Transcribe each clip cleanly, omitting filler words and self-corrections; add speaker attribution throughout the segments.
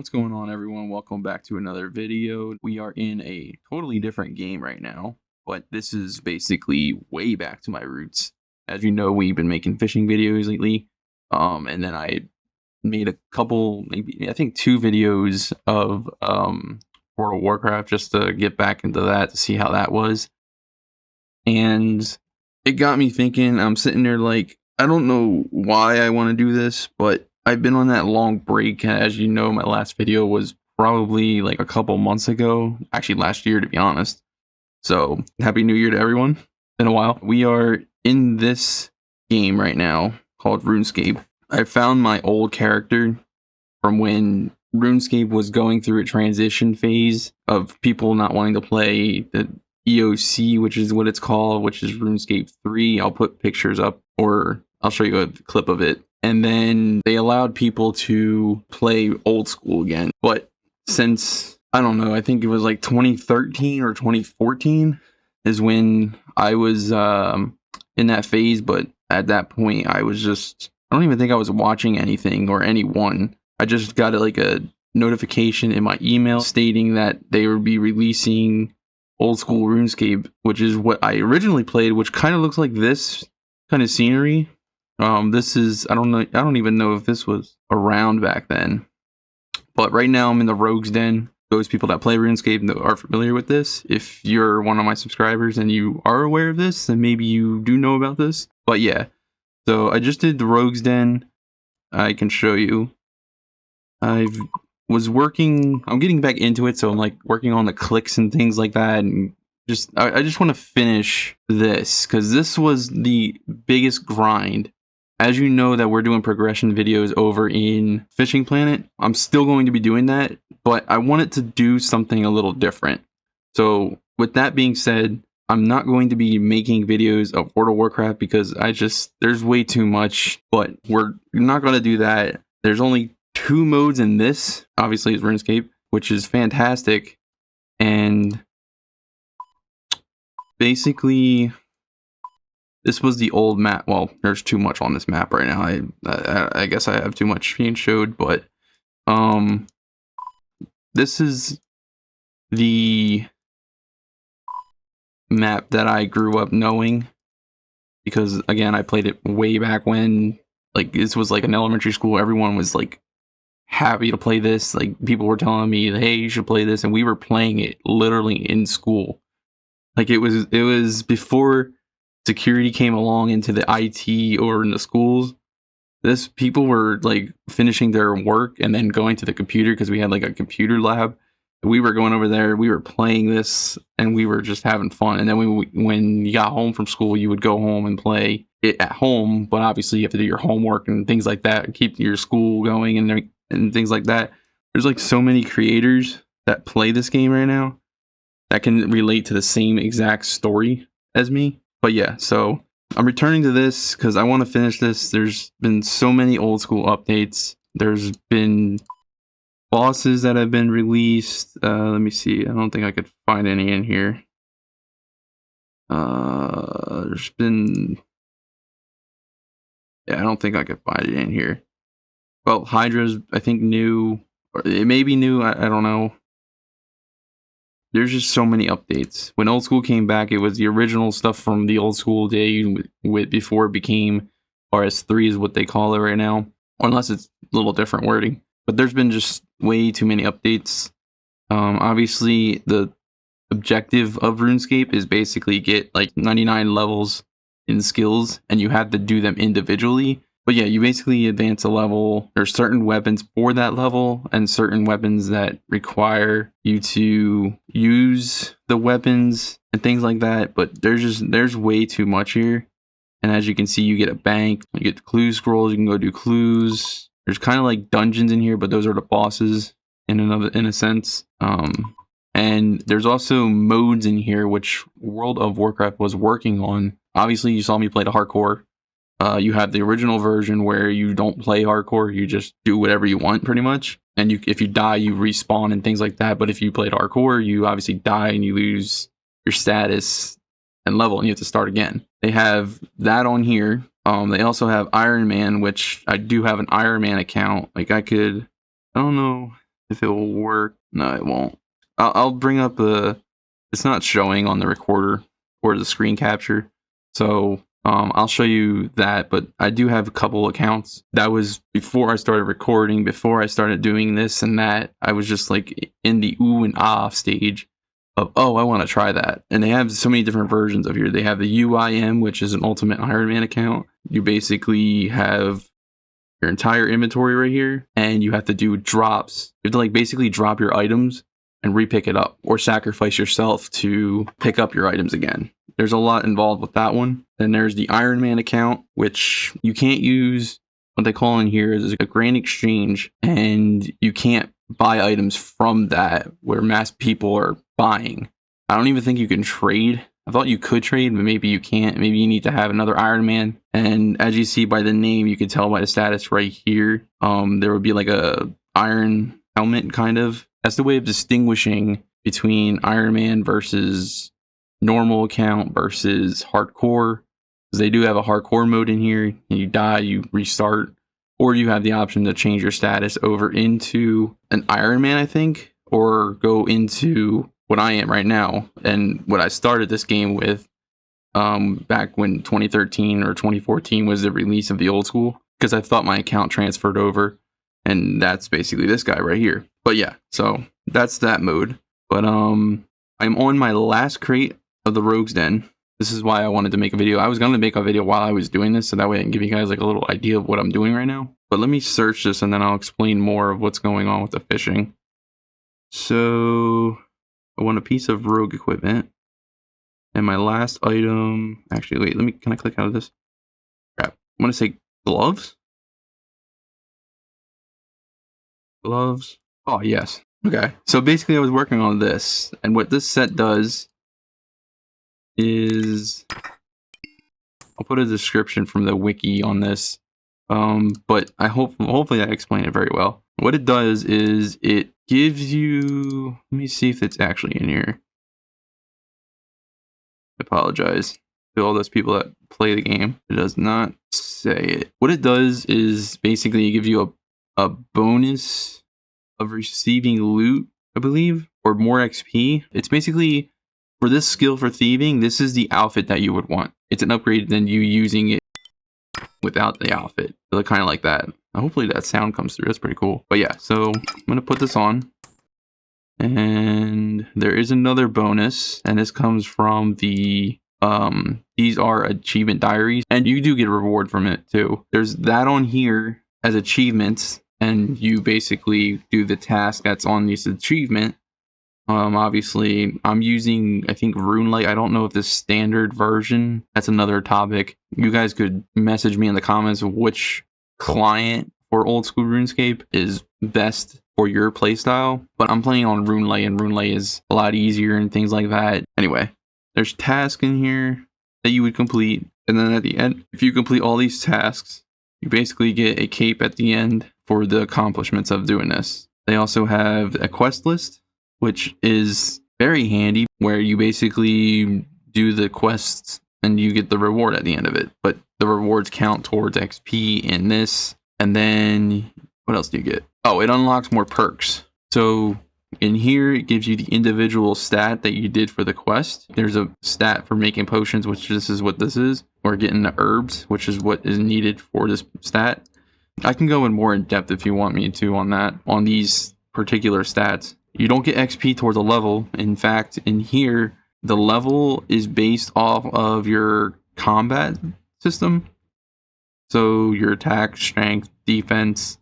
Speaker 1: What's going on, everyone? Welcome back to another video. We are in a totally different game right now, but this is basically way back to my roots. As you know, we've been making fishing videos lately, and then I made a couple, maybe I think 2 videos of World of Warcraft just to get back into that to see how that was. And it got me thinking. I'm sitting there like, I don't know why I want to do this, but I've been on that long break. As you know, my last video was probably like a couple months ago, actually last year to be honest. So happy new year to everyone. Been a while. We are in this game right now called RuneScape. I found my old character from when RuneScape was going through a transition phase of people not wanting to play the EOC, which is what it's called, which is RuneScape 3. I'll put pictures up, or I'll show you a clip of it. And then they allowed people to play Old School again. But since, I don't know, I think it was like 2013 or 2014 is when I was in that phase. But at that point, I was just, I don't even think I was watching anything or anyone. I just got like a notification in my email stating that they would be releasing Old School RuneScape, which is what I originally played, which kind of looks like this kind of scenery. This is, I don't even know if this was around back then. But right now I'm in the Rogue's Den. Those people that play RuneScape are familiar with this. If you're one of my subscribers and you are aware of this, then maybe you do know about this. But yeah, so I just did the Rogue's Den. I can show you. I'm getting back into it, so I'm like working on the clicks and things like that, and I just want to finish this because this was the biggest grind. As you know that we're doing progression videos over in Fishing Planet, I'm still going to be doing that, but I wanted to do something a little different. So with that being said, I'm not going to be making videos of World of Warcraft because there's way too much, but we're not going to do that. There's only 2 modes in this, obviously it's RuneScape, which is fantastic, and basically this was the old map. Well, there's too much on this map right now. I guess I have too much being showed, but this is the map that I grew up knowing, because again, I played it way back when, like, this was like an elementary school. Everyone was like happy to play this. Like, people were telling me, hey, you should play this, and we were playing it literally in school. Like, it was before security came along into the IT or in the schools. People were like finishing their work and then going to the computer, because we had like a computer lab. We were going over there, we were playing this, and we were just having fun. And then when you got home from school, you would go home and play it at home, but obviously you have to do your homework and things like that, keep your school going and things like that. There's like so many creators that play this game right now that can relate to the same exact story as me. But yeah, so I'm returning to this because I want to finish this. There's been so many Old School updates. There's been bosses that have been released. Let me see. I don't think I could find any in here. There's been... Yeah, I don't think I could find it in here. Well, Hydra's, I think, new. Or it may be new. I don't know. There's just so many updates. When Old School came back, it was the original stuff from the Old School day before it became RS3 is what they call it right now. Unless it's a little different wording. But there's been just way too many updates. Obviously, the objective of RuneScape is basically get like 99 levels in skills, and you have to do them individually. But yeah, you basically advance a level. There's certain weapons for that level and certain weapons that require you to use the weapons and things like that. But there's way too much here. And as you can see, you get a bank, you get the clue scrolls, you can go do clues. There's kind of like dungeons in here, but those are the bosses in a sense. And there's also modes in here which World of Warcraft was working on. Obviously, you saw me play the hardcore. You have the original version where you don't play hardcore, you just do whatever you want pretty much. And if you die, you respawn and things like that. But if you played hardcore, you obviously die and you lose your status and level, and you have to start again. They have that on here. They also have Iron Man, which I do have an Iron Man account. Like, I don't know if it will work. No, it won't. I'll bring up it's not showing on the recorder or the screen capture. So I'll show you that, but I do have a couple accounts. That was before I started recording, before I started doing this and that. I was just like in the ooh and ah stage of, oh, I want to try that. And they have so many different versions of here. They have the UIM, which is an Ultimate Iron Man account. You basically have your entire inventory right here, and you have to do drops. You have to like basically drop your items and repick it up, or sacrifice yourself to pick up your items again. There's a lot involved with that one. Then there's the Iron Man account, which you can't use. What they call in here is a grand exchange, and you can't buy items from that where mass people are buying. I don't even think you can trade. I thought you could trade, but maybe you can't. Maybe you need to have another Iron Man. And as you see by the name, you can tell by the status right here. There would be like a iron helmet, kind of. That's the way of distinguishing between Iron Man versus normal account versus hardcore. Because they do have a hardcore mode in here. And you die, you restart. Or you have the option to change your status over into an Iron Man, I think. Or go into what I am right now, and what I started this game with back when 2013 or 2014 was the release of the Old School, because I thought my account transferred over, and that's basically this guy right here. But yeah, so that's that mode. But I'm on my last crate of the Rogue's Den. This is why I wanted to make a video. I was going to make a video while I was doing this, so that way I can give you guys like a little idea of what I'm doing right now. But let me search this, and then I'll explain more of what's going on with the fishing. So I want a piece of rogue equipment. And my last item, actually, wait, can I click out of this? Crap. I want to say gloves? Gloves? Oh, yes. Okay. So basically I was working on this, and what this set does is, I'll put a description from the wiki on this. But hopefully I explain it very well. What it does is it gives you, let me see if it's actually in here. I apologize to all those people that play the game. It does not say it. What it does is basically it gives you a bonus of receiving loot, I believe, or more XP. It's basically, for this skill for thieving, this is the outfit that you would want. It's an upgrade than you using it without the outfit. So kind of like that. Hopefully that sound comes through. That's pretty cool. But yeah, so I'm going to put this on. And there is another bonus. And this comes from the, these are achievement diaries. And you do get a reward from it too. There's that on here as achievements. And you basically do the task that's on this achievement. Obviously, I'm using, I think, RuneLite. I don't know if this standard version. That's another topic. You guys could message me in the comments of which client for Old School RuneScape is best for your playstyle. But I'm playing on RuneLite, and RuneLite is a lot easier and things like that. Anyway, there's tasks in here that you would complete. And then at the end, if you complete all these tasks, you basically get a cape at the end for the accomplishments of doing this. They also have a quest list, which is very handy, where you basically do the quests and you get the reward at the end of it. But the rewards count towards XP in this. And then what else do you get? Oh, it unlocks more perks. So in here, it gives you the individual stat that you did for the quest. There's a stat for making potions, which this is what this is. Or getting the herbs, which is what is needed for this stat. I can go in more in depth if you want me to on that, on these particular stats. You don't get XP towards a level. In fact, in here, the level is based off of your combat system. So your attack, strength, defense,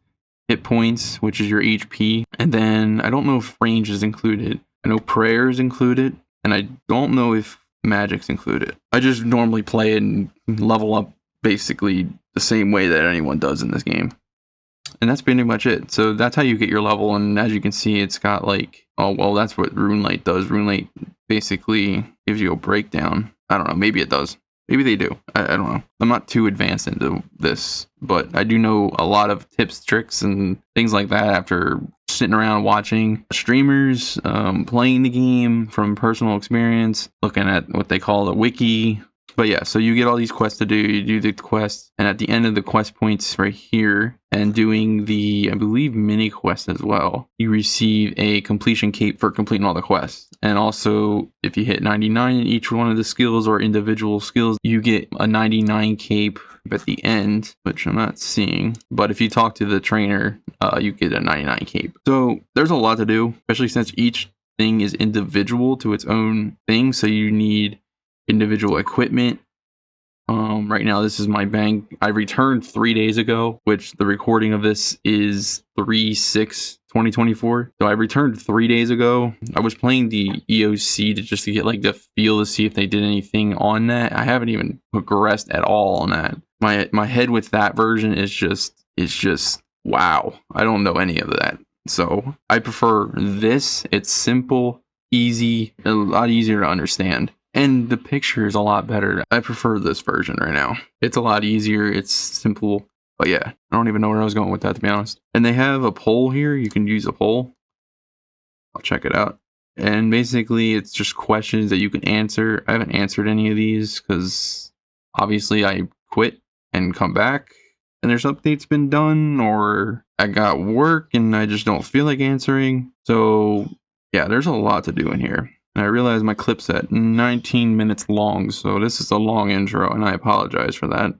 Speaker 1: hit points, which is your HP. And then I don't know if range is included. I know prayer is included. And I don't know if magic's included. I just normally play and level up basically the same way that anyone does in this game. And that's pretty much it. So that's how you get your level. And as you can see, it's got like, oh, well, that's what RuneLite does. RuneLite basically gives you a breakdown. I don't know. Maybe it does. Maybe they do. I don't know. I'm not too advanced into this, but I do know a lot of tips, tricks, and things like that after sitting around watching streamers, playing the game from personal experience, looking at what they call the wiki, But yeah, so you get all these quests to do. You do the quest, and at the end of the quest points right here, and doing the, I believe, mini quest as well, you receive a completion cape for completing all the quests. And also, if you hit 99 in each one of the skills or individual skills, you get a 99 cape at the end, which I'm not seeing. But if you talk to the trainer, you get a 99 cape. So there's a lot to do, especially since each thing is individual to its own thing. So you need individual equipment. Right now this is my bank. I returned 3 days ago, which the recording of this is 3/6/2024. So I returned 3 days ago. I was playing the EOC to get like the feel to see if they did anything on that. I haven't even progressed at all on that. My head with that version is just wow. I don't know any of that. So I prefer this. It's simple, easy, a lot easier to understand. And the picture is a lot better. I prefer this version right now. It's a lot easier. It's simple. But yeah, I don't even know where I was going with that, to be honest. And they have a poll here. You can use a poll. I'll check it out. And basically, it's just questions that you can answer. I haven't answered any of these because obviously I quit and come back. And there's updates been done, or I got work and I just don't feel like answering. So yeah, there's a lot to do in here. And I realize my clip's at 19 minutes long, so this is a long intro, and I apologize for that.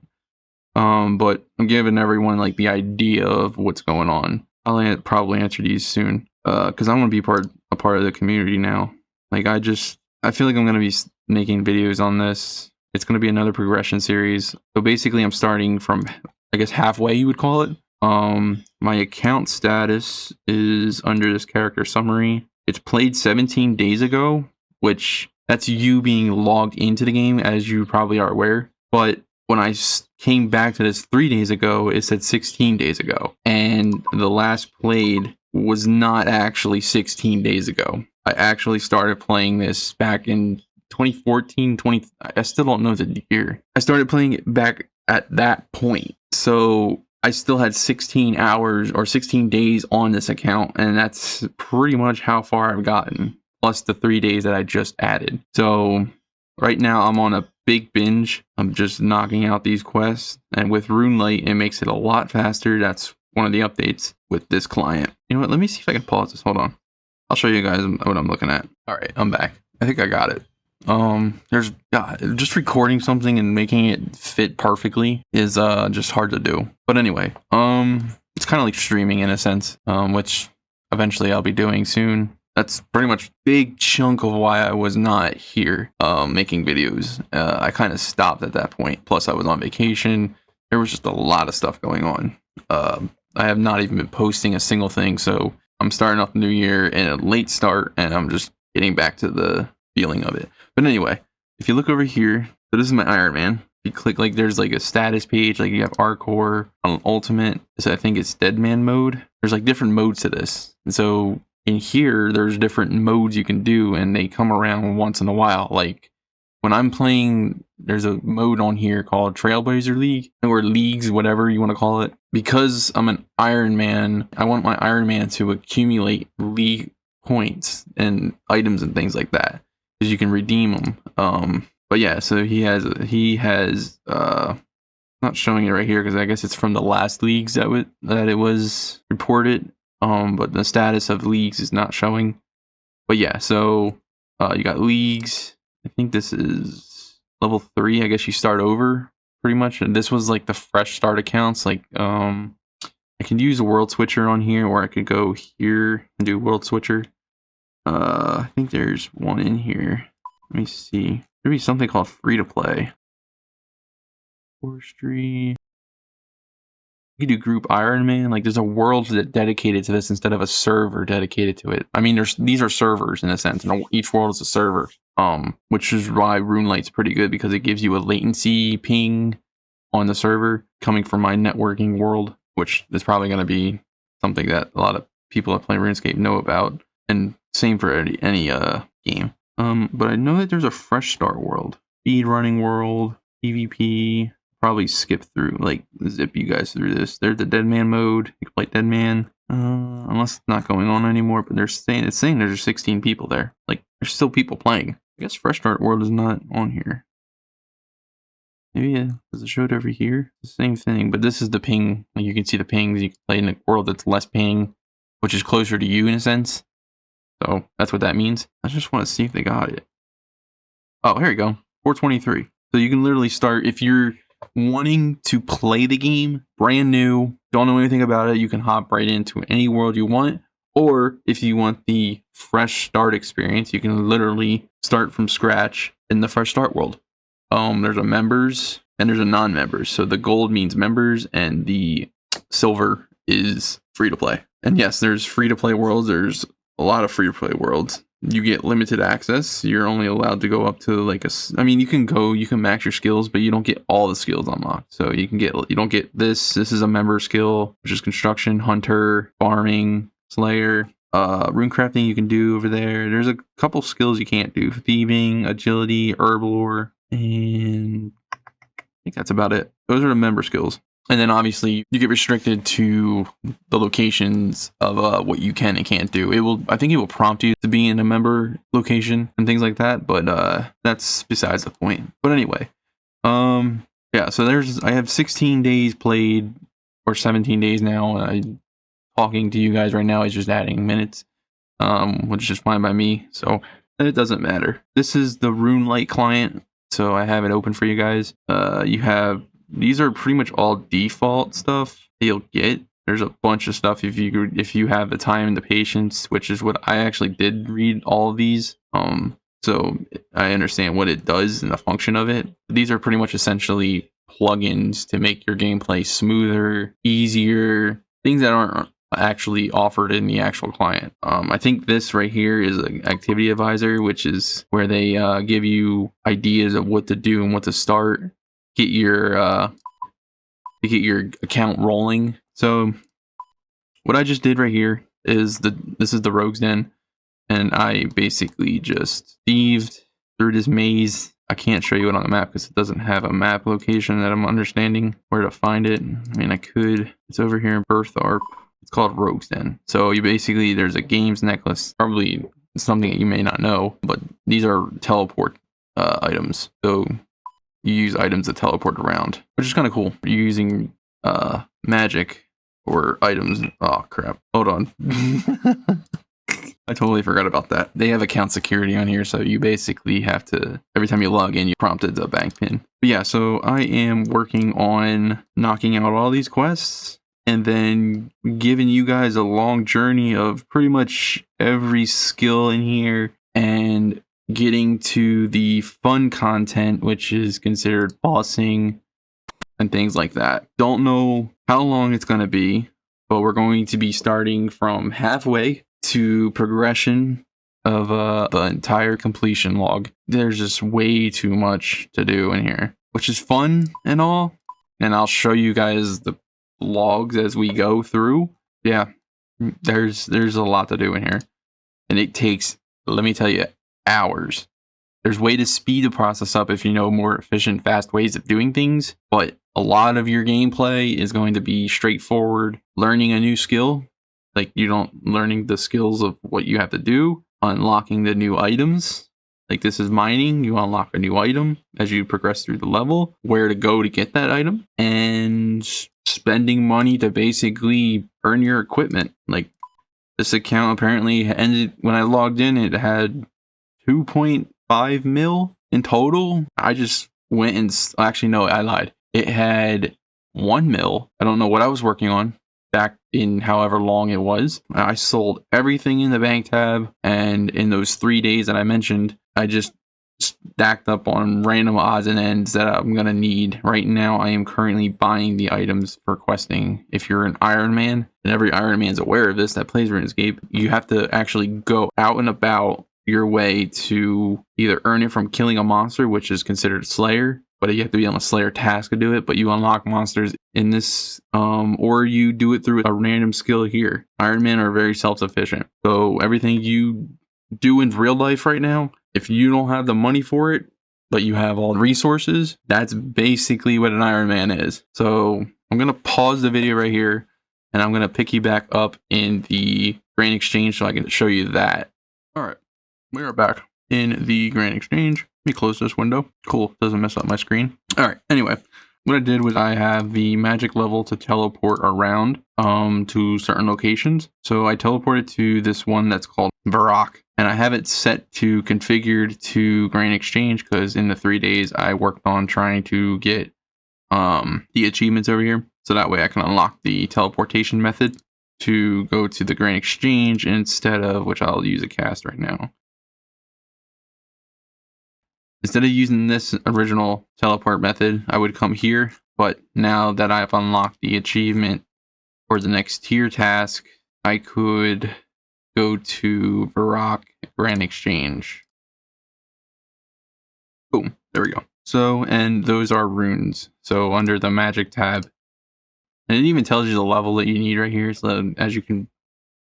Speaker 1: But I'm giving everyone like the idea of what's going on. I'll probably answer these soon, because I want to be a part of the community now. Like I feel like I'm gonna be making videos on this. It's gonna be another progression series. So basically, I'm starting from, I guess, halfway, you would call it. My account status is under this character summary. It's played 17 days ago, which that's you being logged into the game, as you probably are aware. But when I came back to this 3 days ago, it said 16 days ago. And the last played was not actually 16 days ago. I actually started playing this back in 2014, I still don't know the year. I started playing it back at that point. So I still had 16 hours or 16 days on this account, and that's pretty much how far I've gotten, plus the 3 days that I just added. So right now I'm on a big binge. I'm just knocking out these quests, and with RuneLight, it makes it a lot faster. That's one of the updates with this client. You know what? Let me see if I can pause this. Hold on. I'll show you guys what I'm looking at. All right, I'm back. I think I got it. There's just recording something and making it fit perfectly is just hard to do. But anyway, it's kind of like streaming in a sense, which eventually I'll be doing soon. That's pretty much big chunk of why I was not here making videos. I kind of stopped at that point. Plus I was on vacation. There was just a lot of stuff going on. I have not even been posting a single thing, so I'm starting off the new year in a late start, and I'm just getting back to the feeling of it. But anyway, if you look over here, so this is my Iron Man. You click, like, there's like a status page, like you have Hardcore, Ultimate. So I think it's Dead Man mode. There's like different modes to this. And so in here, there's different modes you can do, and they come around once in a while. Like when I'm playing, there's a mode on here called Trailblazer League, or Leagues, whatever you want to call it. Because I'm an Iron Man, I want my Iron Man to accumulate League points and items and things like that, because you can redeem them. But yeah, so he has not showing it right here because I guess it's from the last leagues that it was reported. But the status of leagues is not showing. But yeah, so you got leagues. I think this is level 3. I guess you start over pretty much, and this was like the fresh start accounts. Like I can use a world switcher on here, or I could go here and do world switcher. I think there's one in here. Let me see. There'd be something called free to play. Forestry. You could do group Iron Man. Like there's a world that dedicated to this instead of a server dedicated to it. I mean, these are servers in a sense, and each world is a server. Which is why RuneLight's pretty good, because it gives you a latency ping on the server coming from my networking world, which is probably going to be something that a lot of people that play RuneScape know about, and same for any game. But I know that there's a fresh start world, speed running world, PvP. Probably skip through, like zip you guys through this. There's the Dead Man mode. You can play Dead Man, unless it's not going on anymore. But it's saying there's 16 people there. Like there's still people playing. I guess fresh start world is not on here. Maybe does it show it over here? The same thing, but this is the ping. Like you can see the pings. You can play in a world that's less ping, which is closer to you in a sense. So that's what that means. I just want to see if they got it. Oh, here you go. 423. So you can literally start if you're wanting to play the game brand new, don't know anything about it, you can hop right into any world you want. Or if you want the fresh start experience, you can literally start from scratch in the fresh start world. There's a members and there's a non-members. So the gold means members and the silver is free to play. And yes, there's free to play worlds. There's a lot of free to play worlds. You get limited access. You're only allowed to go up to like I mean, you can max your skills, but you don't get all the skills unlocked. So you don't get this. This is a member skill, which is construction, hunter, farming, slayer, rune crafting you can do over there. There's a couple skills you can't do: thieving, agility, herblore, and I think that's about it. Those are the member skills. And then obviously you get restricted to the locations of what you can and can't do. I think it will prompt you to be in a member location and things like that, but that's besides the point. But anyway, yeah, so I have 16 days played, or 17 days now. Talking to you guys right now is just adding minutes, which is just fine by me. So it doesn't matter. This is the RuneLite client, so I have it open for you guys. These are pretty much all default stuff you'll get. There's a bunch of stuff if you have the time and the patience, which is what I actually did read all of these. So I understand what it does and the function of it. These are pretty much essentially plugins to make your gameplay smoother, easier, things that aren't actually offered in the actual client. I think this right here is an activity advisor, which is where they give you ideas of what to do and what to start. Get your account rolling. So what I just did right here is this is the Rogue's Den, and I basically just thieved through this maze. I can't show you it on the map because it doesn't have a map location that I'm understanding where to find it. I mean, I could. It's over here in Bertharp. It's called Rogue's Den. So you basically, there's a games necklace, probably something that you may not know, but these are teleport items. So you use items that teleport around, which is kind of cool. You're using magic or items. Oh crap, hold on. I totally forgot about that. They have account security on here, so you basically have to, every time you log in, you're prompted a bank pin. But yeah, so I am working on knocking out all these quests and then giving you guys a long journey of pretty much every skill in here and getting to the fun content, which is considered bossing and things like that. Don't know how long it's going to be, but we're going to be starting from halfway to progression of the entire completion log. There's just way too much to do in here, which is fun and all, and I'll show you guys the logs as we go through. Yeah, there's a lot to do in here, and it takes, let me tell you, hours. There's way to speed the process up if you know more efficient, fast ways of doing things, but a lot of your gameplay is going to be straightforward. Learning a new skill, like learning the skills of what you have to do, unlocking the new items. Like this is mining, you unlock a new item as you progress through the level, where to go to get that item, and spending money to basically earn your equipment. Like this account apparently ended, when I logged in, it had 2.5 mil in total. I just went and actually no, I lied. It had 1 mil. I don't know what I was working on back in however long it was. I sold everything in the bank tab, and in those 3 days that I mentioned, I just stacked up on random odds and ends that I'm gonna need. Right now I am currently buying the items for questing. If you're an Iron Man, and every Iron Man's aware of this that plays RuneScape, you have to actually go out and about your way to either earn it from killing a monster, which is considered Slayer, but you have to be on a Slayer task to do it. But you unlock monsters in this, or you do it through a random skill here. Iron Man are very self-sufficient, so everything you do in real life right now, if you don't have the money for it, but you have all the resources, that's basically what an Iron Man is. So I'm gonna pause the video right here, and I'm gonna pick you back up in the Grand Exchange so I can show you that. All right. We are back in the Grand Exchange. me close this window. Cool, doesn't mess up my screen. All right, anyway, what I did was I have the magic level to teleport around to certain locations. So I teleported to this one that's called Varrock, and I have it set to configured to Grand Exchange because in the 3 days I worked on trying to get the achievements over here. So that way I can unlock the teleportation method to go to the Grand Exchange instead of, which I'll use a cast right now. Instead of using this original teleport method, I would come here, but now that I've unlocked the achievement for the next tier task, I could go to Varrock Grand Exchange. Boom, there we go. So, and those are runes. So under the magic tab, and it even tells you the level that you need right here. So as you can,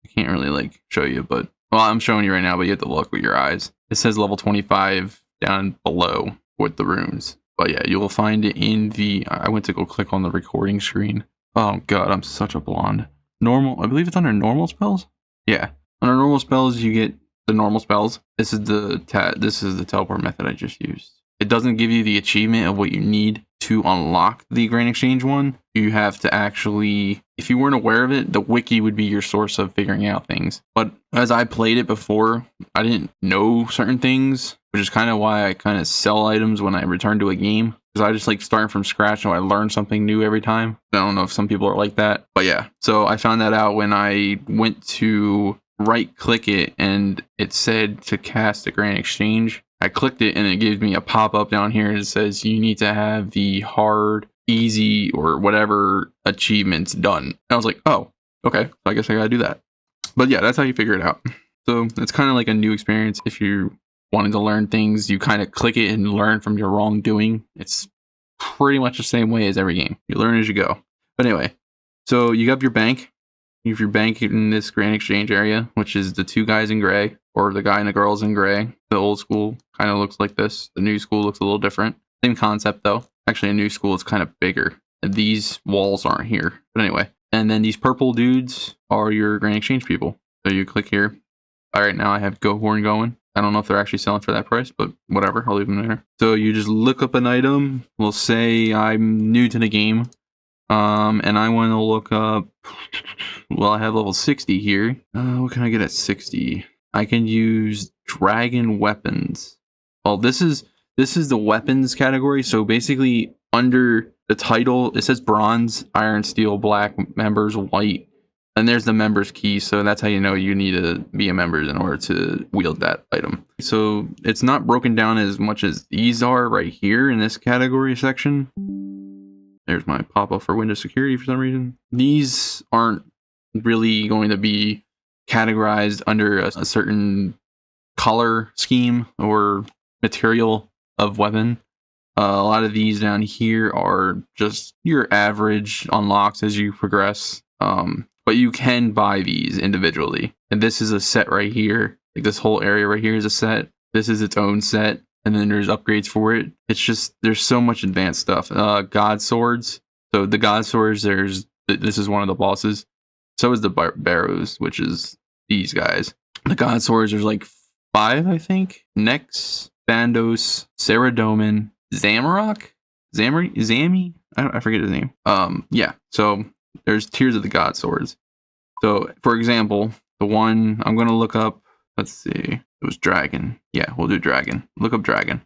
Speaker 1: I can't really like show you, but well, I'm showing you right now, but you have to look with your eyes. It says level 25 down below with the runes. But yeah, you will find it in the, I went to go click on the recording screen. Oh god, I'm such a blonde. Normal, I believe it's under normal spells? Yeah. Under normal spells, you get the normal spells. This is the teleport method I just used. It doesn't give you the achievement of what you need to unlock the Grand Exchange one. You have to actually, if you weren't aware of it, the wiki would be your source of figuring out things. But as I played it before, I didn't know certain things, which is kind of why I kind of sell items when I return to a game. Because I just like starting from scratch and I learn something new every time. I don't know if some people are like that, but yeah. So I found that out when I went to right click it and it said to cast a Grand Exchange. I clicked it and it gives me a pop-up down here that says you need to have the hard, easy, or whatever achievements done. And I was like, oh, okay, so I guess I gotta do that. But yeah, that's how you figure it out. So it's kind of like a new experience. If you're wanting to learn things, you kind of click it and learn from your wrongdoing. It's pretty much the same way as every game. You learn as you go. But anyway, so you got your bank. You have your bank in this Grand Exchange area, which is the two guys in gray, or the guy and the girls in gray. The old school kind of looks like this. The new school looks a little different. Same concept though. Actually, a new school is kind of bigger. And these walls aren't here. But anyway, and then these purple dudes are your Grand Exchange people. So you click here. All right, now I have Gohorn going. I don't know if they're actually selling for that price, but whatever, I'll leave them there. So you just look up an item. We'll say I'm new to the game. And I want to look up, well, I have level 60 here. What can I get at 60? I can use dragon weapons. Well, this is the weapons category. So basically under the title, it says bronze, iron, steel, black, members, white. And there's the members key. So that's how you know you need to be a member in order to wield that item. So it's not broken down as much as these are right here in this category section. There's my pop-up for Windows security for some reason. These aren't really going to be categorized under a certain color scheme or material of weapon. A lot of these down here are just your average unlocks as you progress. But you can buy these individually. And this is a set right here. Like this whole area right here is a set. This is its own set. And then there's upgrades for it. It's just, there's so much advanced stuff. God swords. So the God swords, this is one of the bosses. So is the barrows, which is these guys. The God swords, there's like 5, I think. Nex, Bandos, Saradomin, Zamarok? Zami? I forget his name. Yeah, so there's tiers of the God swords. So, for example, the one I'm going to look up, let's see. It was dragon. Yeah, we'll do dragon. Look up dragon.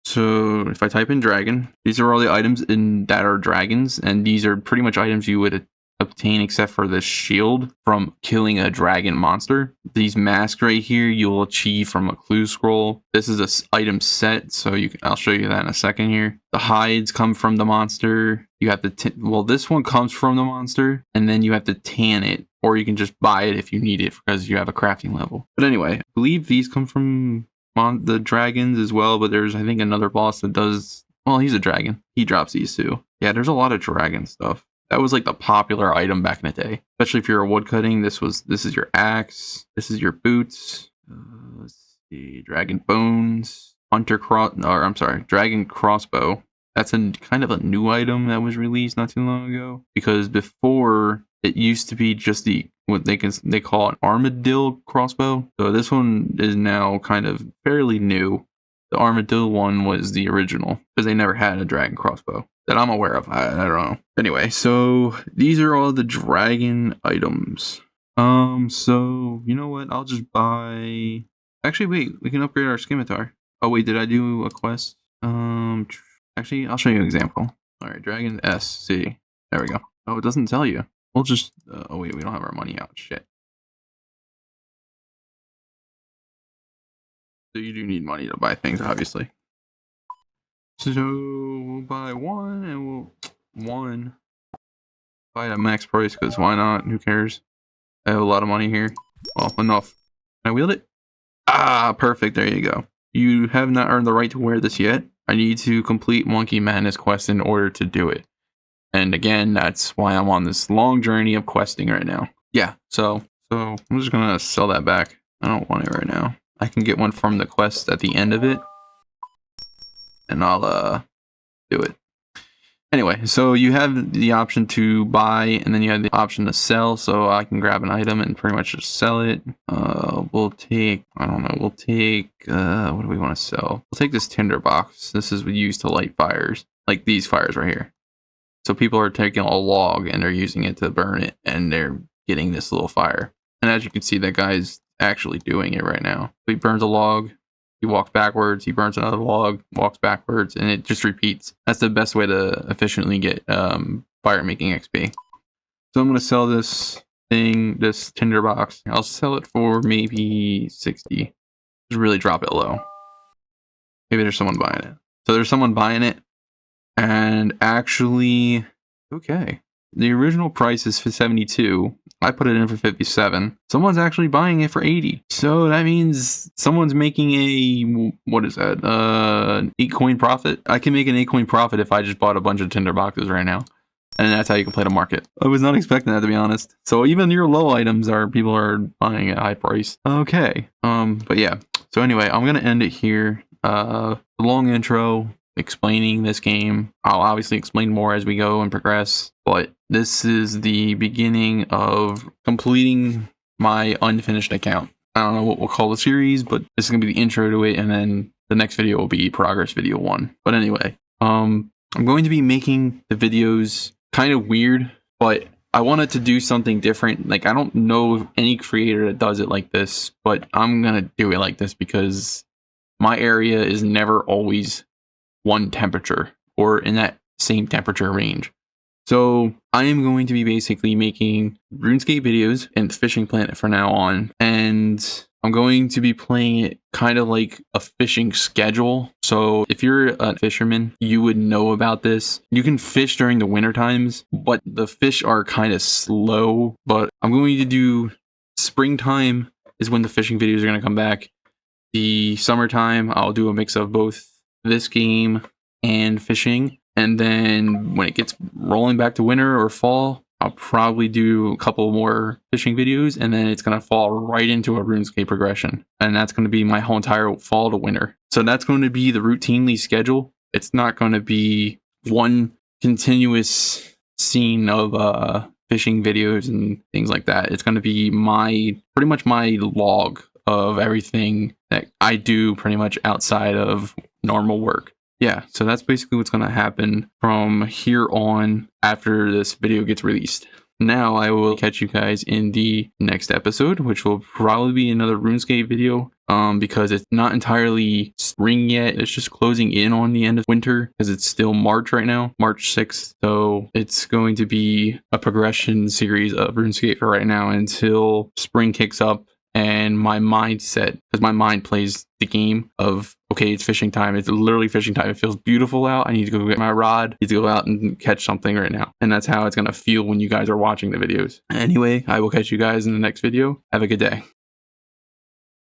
Speaker 1: So if I type in dragon, these are all the items that are dragons, and these are pretty much items you would obtain except for the shield from killing a dragon monster. These masks right here you'll achieve from a clue scroll. This is an item set, so I'll show you that in a second here. The hides come from the monster. You have to well, this one comes from the monster, and then you have to tan it, or you can just buy it if you need it because you have a crafting level. But anyway, I believe these come from the dragons as well, but there's, I think, another boss that does, well, he's a dragon. He drops these too. Yeah, there's a lot of dragon stuff. That was like the popular item back in the day, especially if you're a woodcutting. This is your axe. This is your boots. Let's see, dragon bones, dragon crossbow. That's a kind of a new item that was released not too long ago, because before it used to be just what they call an armadillo crossbow. So this one is now kind of fairly new. The armadillo one was the original because they never had a dragon crossbow that I'm aware of. I don't know. Anyway, so these are all the dragon items. So you know what? I'll just buy. Actually, wait. We can upgrade our scimitar. Oh wait, did I do a quest? Actually, I'll show you an example. All right, dragon SC. There we go. Oh, it doesn't tell you. We'll just. Oh wait, we don't have our money out. Shit. So you do need money to buy things, obviously. So we'll buy one, and we'll buy it at max price because why not? Who cares? I have a lot of money here. Well, enough. Can I wield it? Ah, perfect. There you go. You have not earned the right to wear this yet. I need to complete Monkey Madness quest in order to do it. And again, that's why I'm on this long journey of questing right now. Yeah, so I'm just gonna sell that back. I don't want it right now. I can get one from the quest at the end of it. And I'll do it. Anyway, so you have the option to buy, and then you have the option to sell. So I can grab an item and pretty much just sell it. We'll take, I don't know, we'll take, what do we want to sell? We'll take this tinder box. This is used to light fires, like these fires right here. So people are taking a log and they're using it to burn it, and they're getting this little fire. And as you can see, that guy's actually doing it right now. He burns a log. He walks backwards, he burns another log, walks backwards, and it just repeats. That's the best way to efficiently get fire making XP. So I'm going to sell this thing, this tinder box. I'll sell it for maybe 60. Just really drop it low. Maybe there's someone buying it. So there's someone buying it, and actually, okay. The original price is for 72. I put it in for 57. Someone's actually buying it for 80. So that means someone's making a, what is that? 8 coin profit. I can make an 8 coin profit if I just bought a bunch of tinder boxes right now. And that's how you can play the market. I was not expecting that, to be honest. So even your low items people are buying at high price. Okay. But yeah. So anyway, I'm gonna end it here. The long intro explaining this game. I'll obviously explain more as we go and progress, but this is the beginning of completing my unfinished account. I don't know what we'll call the series, but this is gonna be the intro to it, and then the next video will be progress video 1. But anyway, I'm going to be making the videos kind of weird, but I wanted to do something different. Like, I don't know of any creator that does it like this, but I'm gonna do it like this because my area is never always one temperature or in that same temperature range. So I am going to be basically making RuneScape videos and Fishing Planet from now on, and I'm going to be playing it kind of like a fishing schedule. So if you're a fisherman, you would know about this. You can fish during the winter times, but the fish are kind of slow. But I'm going to do springtime is when the fishing videos are going to come back. The summertime, I'll do a mix of both this game and fishing. And then when it gets rolling back to winter or fall, I'll probably do a couple more fishing videos, and then it's going to fall right into a RuneScape progression. And that's going to be my whole entire fall to winter. So that's going to be the routinely schedule. It's not going to be one continuous scene of fishing videos and things like that. It's going to be pretty much my log of everything that I do pretty much outside of normal work. Yeah, so that's basically what's going to happen from here on after this video gets released. Now I will catch you guys in the next episode, which will probably be another RuneScape video, because it's not entirely spring yet. It's just closing in on the end of winter because it's still March right now, March 6th. So it's going to be a progression series of RuneScape for right now until spring kicks up. And my mindset, because my mind plays the game of, okay, it's fishing time. It's literally fishing time. It feels beautiful out. I need to go get my rod. I need to go out and catch something right now. And that's how it's going to feel when you guys are watching the videos. Anyway, I will catch you guys in the next video. Have a good day.